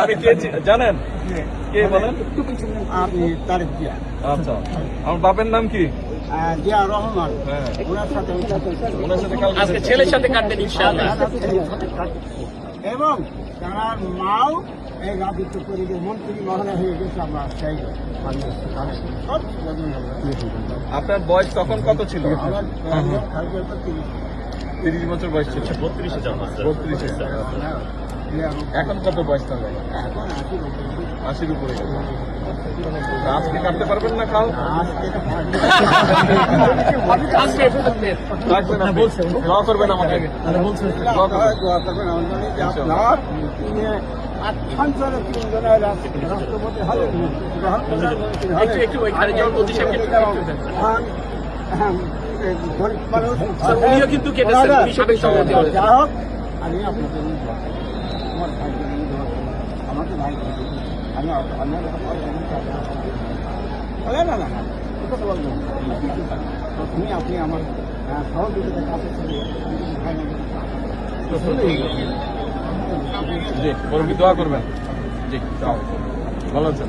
আমি কে জানেন? কে বলেন? আপনি তারিখ দিয়া আচ্ছা, আমার বাপের নাম কি? জিয়া রহমান। হ্যাঁ, ওনার সাথে ওনার সাথে কালকে আজকে ছেলের সাথে কাটবেন ইনশাআল্লাহ। এবং তার মাও এই রাজত্ব পরিবেশ মন্ত্রী মহোদয় হয়ে গেছে। আমরা সেই আপনার বয়স তখন কত ছিল? আমার 30 বছর বয়স ছিল। 32-এ জন্ম। 32-এ। এখন কত বয়স তাহলে? 80-র উপরে গেছে। আজকে কাটতে পারবেন না কাল? আজকে রাখবেন আপনি? দোয়া করবেন আমাকে। দোয়া করবেন। রাষ্ট্রপতি হলেন একটু ওই খালি যাওয়ার প্রতি গরিব মানুষ উনিও কিন্তু কেটেছেন, উনি সাবেক সভাপতি হলেন। যা হোক, আমি আপনাদের আমার ভাই আমাকে ভাই আমি না না তুমি আপনি আমার সহযোগিতার কাছে জি, বড় দোয়া করবেন। জি, ভালো আছেন?